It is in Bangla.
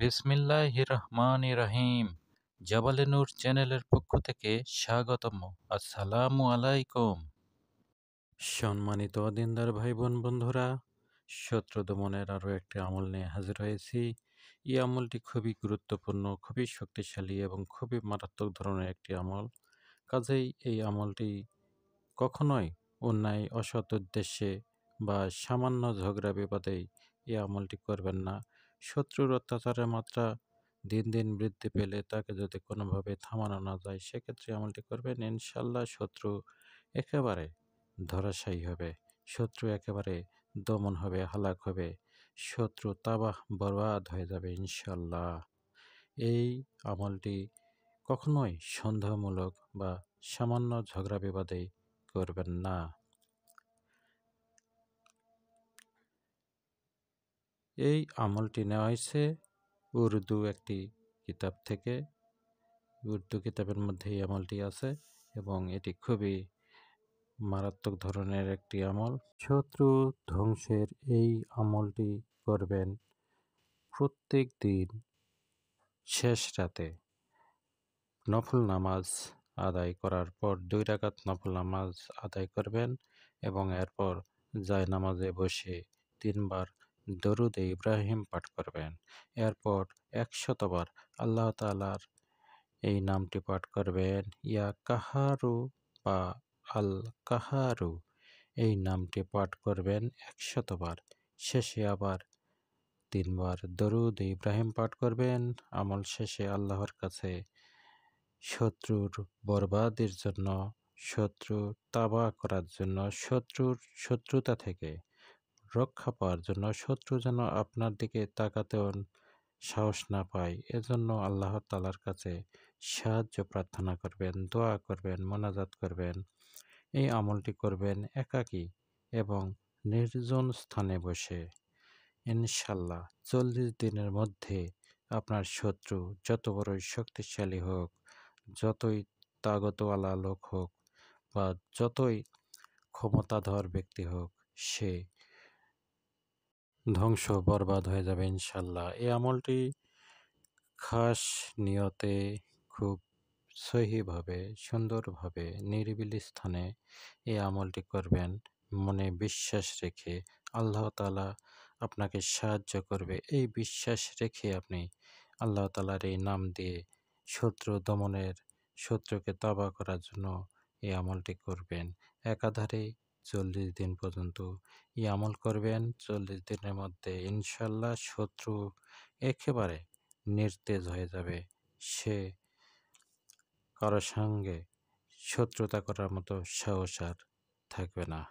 বিসমিল্লাহির রহমানির রহিম। জাবালে নূর চ্যানেলের পক্ষ থেকে স্বাগতম। আসসালামু আলাইকুম। সম্মানিত দিনদার ভাই বোন বন্ধুরা, শত্রু দমনের আরও একটি আমল নিয়ে হাজির হয়েছি। এই আমলটি খুবই গুরুত্বপূর্ণ, খুবই শক্তিশালী এবং খুবই মারাত্মক ধরনের একটি আমল। কাজেই এই আমলটি কখনোই অন্যায় অসৎ উদ্দেশ্যে বা সামান্য ঝগড়া বিবাদেই এই আমলটি করবেন না। শত্রুর অত্যাচারের মাত্রা দিন দিন বৃদ্ধি পেলে তাকে যদি কোনোভাবে থামানো না যায়, সেক্ষেত্রে আমলটি করবেন। ইনশাল্লাহ শত্রু একেবারে ধরাশায়ী হবে, শত্রু একেবারে দমন হবে, হালাক হবে, শত্রু তাবাহ বরবাদ হয়ে যাবে ইনশাল্লাহ। এই আমলটি কখনোই সন্দেহমূলক বা সামান্য ঝগড়া বিবাদে করবেন না। এই আমলটি নেওয়া হয়েছে উর্দু একটি কিতাব থেকে। উর্দু কিতাবের মধ্যে এই আমলটি আছে এবং এটি খুবই মারাত্মক ধরনের একটি আমল। শত্রু ধ্বংসের এই আমলটি করবেন প্রত্যেক দিন শেষ রাতে নফল নামাজ আদায় করার পর 2 রাকাত নফল নামাজ আদায় করবেন এবং এরপর জায়নামাজে বসে 3 বার দরুদে ইব্রাহিম পাঠ করবেন। এরপর 100 বার আল্লাহ তাআলার এই নামটি পাঠ করবেন। ইয়া কাহারু বা আল কাহারু এই নামটি পাঠ করবেন 100 বার। শেষে আবার 3 বার দরুদ ইব্রাহিম পাঠ করবেন। আমল শেষে আল্লাহর কাছে শত্রুর বরবাদের জন্য, শত্রু তাবাহ করার জন্য, শত্রুর শত্রুতা থেকে রক্ষা পাওয়ার জন্য, শত্রু যেন আপনার দিকে তাকাতেও সাহস না পায়, এজন্য আল্লাহ তাআলার কাছে সাহায্য প্রার্থনা করবেন, দোয়া করবেন, মোনাজাত করবেন। এই আমলটি করবেন একাকী এবং নির্জন স্থানে বসে। ইনশাল্লাহ 40 দিনের মধ্যে আপনার শত্রু যত বড়ই শক্তিশালী হোক, যতই তাগতওয়ালা লোক হোক বা যতই ক্ষমতাধর ব্যক্তি হোক, সে ধ্বংস বরবাদ হয়ে যাবে ইনশাল্লাহ। এই আমলটি খাস নিয়তে খুব সহিভাবে, সুন্দরভাবে, নিরিবিলি স্থানে এই আমলটি করবেন। মনে বিশ্বাস রেখে আল্লাহ তাআলা আপনাকে সাহায্য করবে, এই বিশ্বাস রেখে আপনি আল্লাহ তাআলার এই নাম দিয়ে শত্রু দমনের, শত্রুকে তাবাহ করার জন্য এই আমলটি করবেন। একাধারে 40 দিন পর্যন্ত এই আমল করবেন। 40 দিনের মধ্যে ইনশাল্লাহ শত্রু একেবারে নিস্তেজ হয়ে যাবে। সে কারো সঙ্গে শত্রুতা করার মতো সাহস আর থাকবে না।